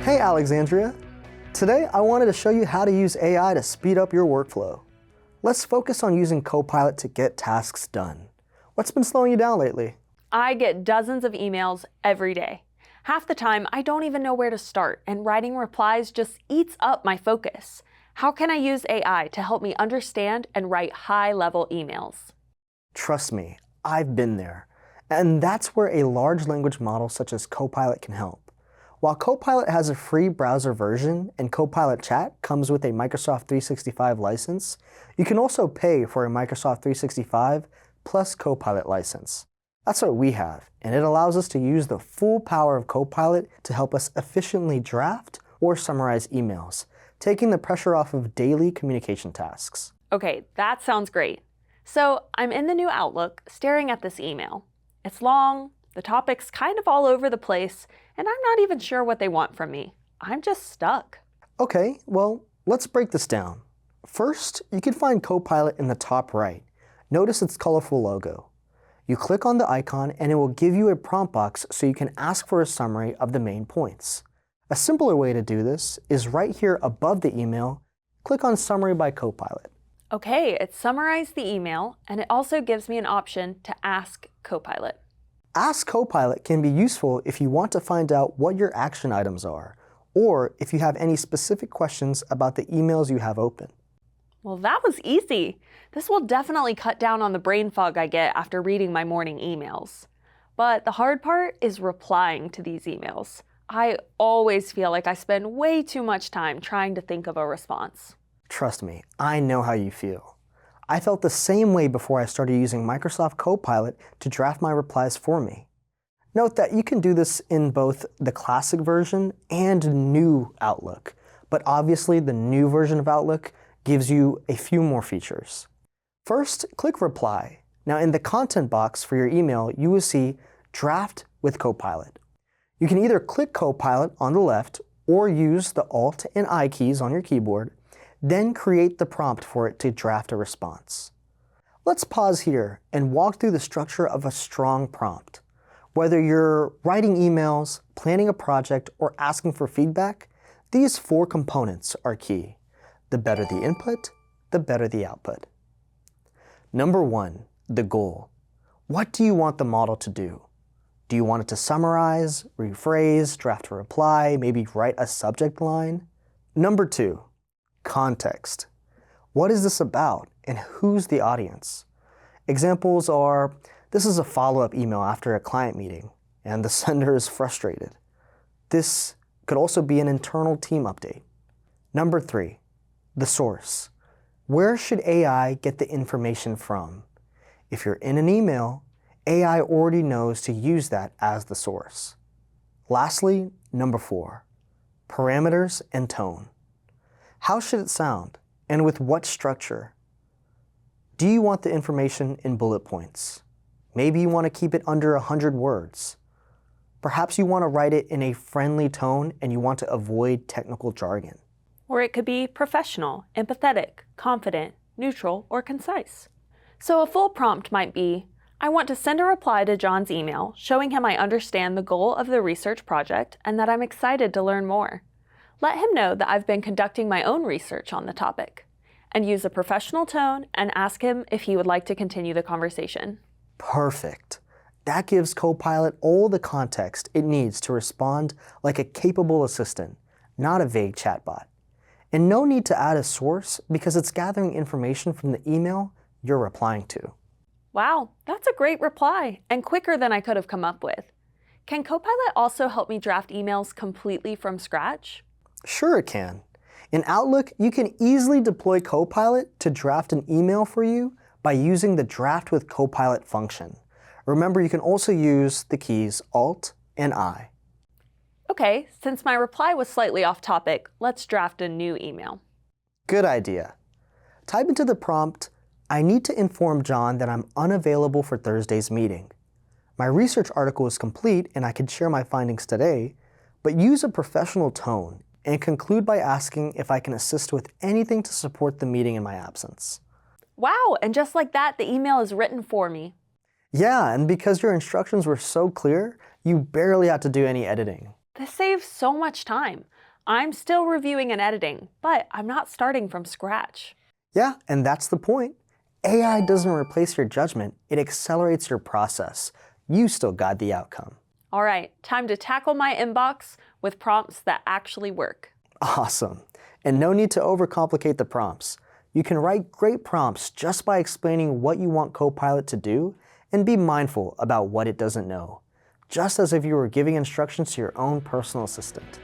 Hey Alexandria! Today I wanted to show you how to use AI to speed up your workflow. Let's focus on using Copilot to get tasks done. What's been slowing you down lately? I get dozens of emails every day. Half the time, I don't even know where to start, and writing replies just eats up my focus. How can I use AI to help me understand and write high-level emails? Trust me, I've been there. And that's where a large language model such as Copilot can help. While Copilot has a free browser version and Copilot Chat comes with a Microsoft 365 license, you can also pay for a Microsoft 365 plus Copilot license. That's what we have, and it allows us to use the full power of Copilot to help us efficiently draft or summarize emails, taking the pressure off of daily communication tasks. Okay, that sounds great. So I'm in the new Outlook staring at this email. It's long, the topic's kind of all over the place, and I'm not even sure what they want from me. I'm just stuck. Okay, well, let's break this down. First, you can find Copilot in the top right. Notice its colorful logo. You click on the icon and it will give you a prompt box so you can ask for a summary of the main points. A simpler way to do this is right here above the email, click on Summary by Copilot. Okay, it summarized the email, and it also gives me an option to ask Copilot. Ask Copilot can be useful if you want to find out what your action items are, or if you have any specific questions about the emails you have open. Well, that was easy. This will definitely cut down on the brain fog I get after reading my morning emails. But the hard part is replying to these emails. I always feel like I spend way too much time trying to think of a response. Trust me, I know how you feel. I felt the same way before I started using Microsoft Copilot to draft my replies for me. Note that you can do this in both the classic version and new Outlook, but obviously the new version of Outlook gives you a few more features. First, click Reply. Now in the content box for your email, you will see Draft with Copilot. You can either click Copilot on the left or use the Alt and I keys on your keyboard, then create the prompt for it to draft a response. Let's pause here and walk through the structure of a strong prompt. Whether you're writing emails, planning a project, or asking for feedback, these four components are key. The better the input, the better the output. Number 1, the goal. What do you want the model to do? Do you want it to summarize, rephrase, draft a reply, maybe write a subject line? Number 2, context. What is this about and who's the audience? Examples are, this is a follow-up email after a client meeting and the sender is frustrated. This could also be an internal team update. Number 3, the source. Where should AI get the information from? If you're in an email, AI already knows to use that as the source. Lastly, number 4, parameters and tone. How should it sound, and with what structure? Do you want the information in bullet points? Maybe you want to keep it under 100 words. Perhaps you want to write it in a friendly tone and you want to avoid technical jargon. Or it could be professional, empathetic, confident, neutral, or concise. So a full prompt might be, I want to send a reply to John's email showing him I understand the goal of the research project and that I'm excited to learn more. Let him know that I've been conducting my own research on the topic, and use a professional tone and ask him if he would like to continue the conversation. Perfect. That gives Copilot all the context it needs to respond like a capable assistant, not a vague chatbot. And no need to add a source because it's gathering information from the email you're replying to. Wow, that's a great reply, and quicker than I could have come up with. Can Copilot also help me draft emails completely from scratch? Sure it can. In Outlook, you can easily deploy Copilot to draft an email for you by using the Draft with Copilot function. Remember, you can also use the keys Alt and I. Okay, since my reply was slightly off topic, let's draft a new email. Good idea. Type into the prompt, I need to inform John that I'm unavailable for Thursday's meeting. My research article is complete and I can share my findings today, but use a professional tone and conclude by asking if I can assist with anything to support the meeting in my absence. Wow, and just like that, the email is written for me. Yeah, and because your instructions were so clear, you barely had to do any editing. This saves so much time. I'm still reviewing and editing, but I'm not starting from scratch. Yeah, and that's the point. AI doesn't replace your judgment, it accelerates your process. You still guide the outcome. All right, time to tackle my inbox with prompts that actually work. Awesome. And no need to overcomplicate the prompts. You can write great prompts just by explaining what you want Copilot to do and be mindful about what it doesn't know, just as if you were giving instructions to your own personal assistant.